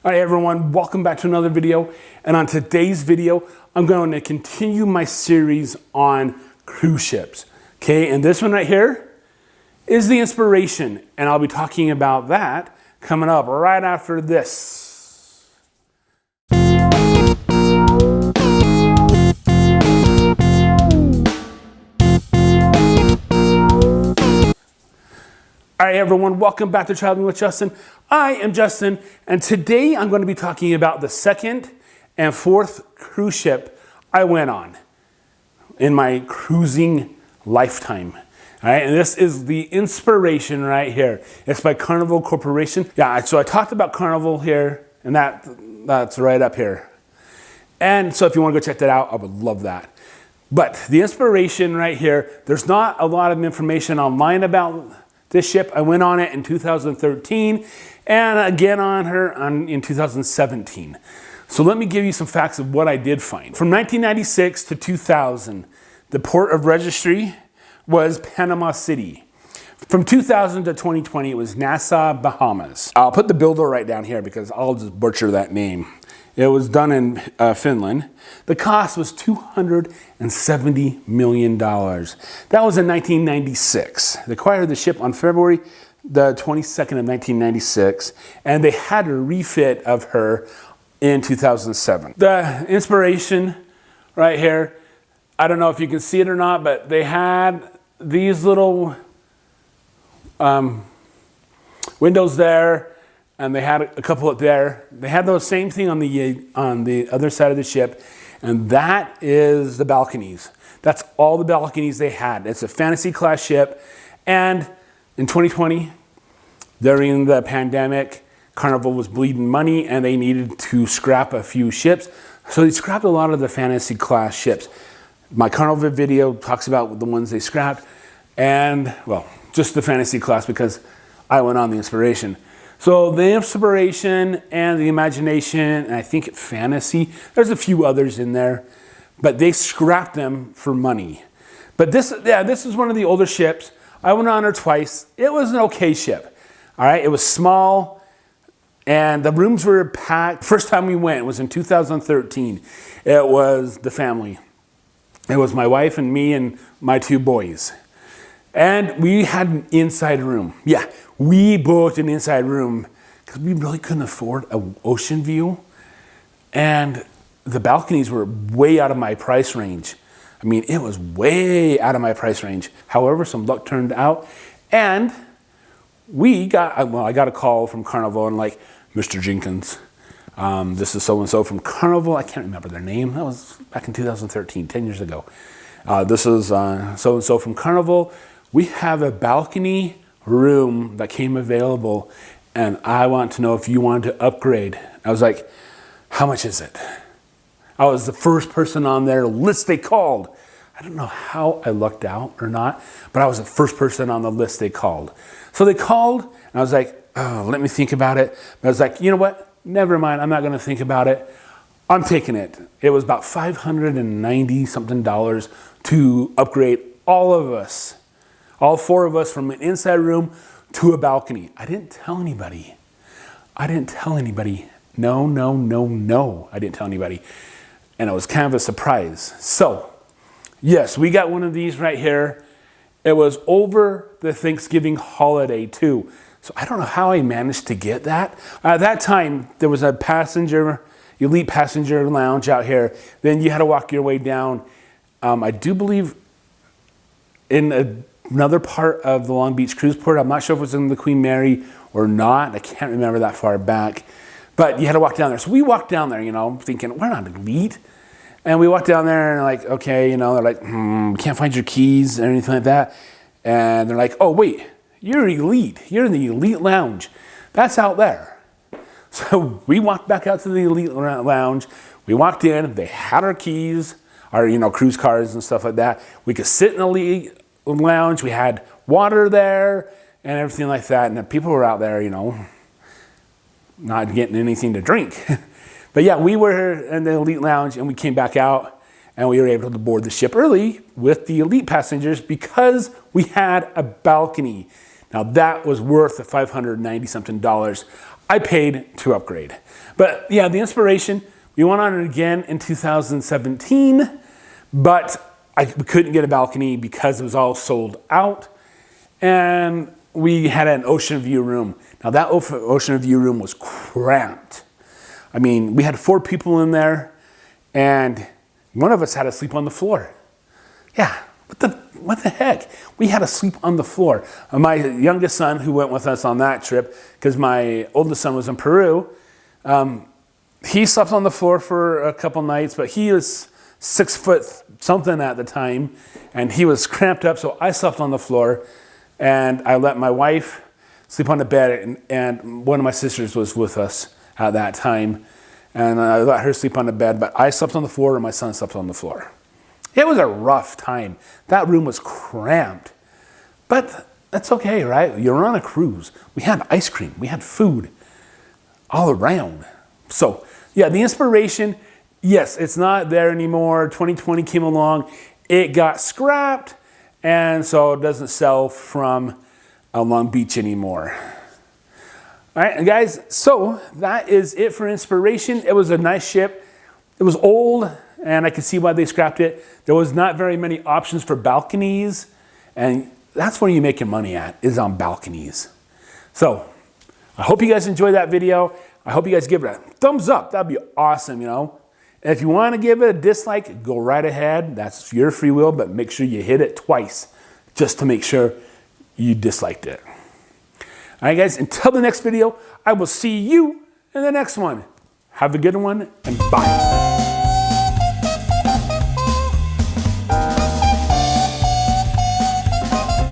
All right, everyone, welcome back to another video. And on today's video, I'm going to continue my series on cruise ships. Okay, and this one right here is the Inspiration. And I'll be talking about that coming up right after this. All right, everyone, welcome back to Traveling with Justin. I am Justin, and today I'm going to be talking about the second and fourth cruise ship I went on in my cruising lifetime. All right, and this is the Inspiration right here. It's by Carnival Corporation. Yeah, so I talked about Carnival here, and that's right up here. And so if you want to go check that out, I would love that. But the Inspiration right here, there's not a lot of information online about this ship. I went on it in 2013 and again on her in 2017. So let me give you some facts of what I did find. From 1996 to 2000, the port of registry was Panama City. From 2000 to 2020, it was Nassau, Bahamas. I'll put the builder right down here because I'll just butcher that name. It was done in Finland. The cost was $270 million. That was in 1996. They acquired the ship on February the 22nd of 1996, and they had a refit of her in 2007. The Inspiration right here, I don't know if you can see it or not, but they had these little windows there, and they had a couple up there. They had those same thing on the other side of the ship, and that is the balconies. That's all the balconies they had. It's a fantasy class ship, and in 2020, during the pandemic, Carnival was bleeding money, and they needed to scrap a few ships, so they scrapped a lot of the fantasy class ships. My Carnival video talks about the ones they scrapped, and, well, just the fantasy class because I went on the Inspiration. So the Inspiration and the Imagination, and I think Fantasy, there's a few others in there, but they scrapped them for money. But this is one of the older ships. I went on her twice. It was an okay ship. All right, it was small, and the rooms were packed. First time we went was in 2013. It was the family. It was my wife and me and my two boys. And we had an inside room. Yeah, we booked an inside room because we really couldn't afford an ocean view. And the balconies were way out of my price range. I mean, it was way out of my price range. However, some luck turned out. And I got a call from Carnival and like, Mr. Jenkins, this is so-and-so from Carnival. I can't remember their name. That was back in 2013, 10 years ago. This is so-and-so from Carnival. We have a balcony room that came available, and I want to know if you wanted to upgrade. I was like, how much is it? I was the first person on their list they called. I don't know how I lucked out or not, but I was the first person on the list they called. So they called, and I was like, oh, let me think about it. But I was like, you know what? Never mind, I'm not going to think about it. I'm taking it. It was about $590 something to upgrade all of us. All four of us from an inside room to a balcony. I didn't tell anybody. No. I didn't tell anybody. And it was kind of a surprise. So, yes, we got one of these right here. It was over the Thanksgiving holiday too. So I don't know how I managed to get that. At that time, there was a elite passenger lounge out here. Then you had to walk your way down. I do believe in another part of the Long Beach cruise port. I'm not sure if it was in the Queen Mary or not. I can't remember that far back. But you had to walk down there. So we walked down there, thinking, we're not elite. And we walked down there and like, okay, they're like, we can't find your keys or anything like that. And they're like, oh, wait, you're elite. You're in the elite lounge. That's out there. So we walked back out to the elite lounge. We walked in. They had our keys, our, cruise cards and stuff like that. We could sit in the elite lounge. We had water there and everything like that, and the people were out there, not getting anything to drink. But yeah, we were in the elite lounge, and we came back out, and we were able to board the ship early with the elite passengers because we had a balcony. Now that was worth the $590 something. I paid to upgrade. But yeah, the Inspiration, we went on it again in 2017, but we couldn't get a balcony because it was all sold out. And we had an ocean view room. Now that ocean view room was cramped. I mean, we had 4 people in there, and one of us had to sleep on the floor. Yeah, what the heck? We had to sleep on the floor. My youngest son, who went with us on that trip, because my oldest son was in Peru, he slept on the floor for a couple nights, but he was 6 foot something at the time, and he was cramped up, so I slept on the floor, and I let my wife sleep on the bed, and one of my sisters was with us at that time, and I let her sleep on the bed, but I slept on the floor and my son slept on the floor. It was a rough time. That room was cramped, but that's okay, right? You're on a cruise. We had ice cream, we had food all around. So yeah, the Inspiration, yes, it's not there anymore. 2020 came along, it got scrapped, and so it doesn't sell from Long Beach anymore. All right, guys, so that is it for Inspiration. It was a nice ship. It was old, and I could see why they scrapped it. There was not very many options for balconies, and that's where you make your money at, is on balconies. So I hope you guys enjoyed that video. I hope you guys give it a thumbs up. That'd be awesome, you know. And if you want to give it a dislike, go right ahead. That's your free will, but make sure you hit it twice just to make sure you disliked it. All right, guys, until the next video, I will see you in the next one. Have a good one, and bye.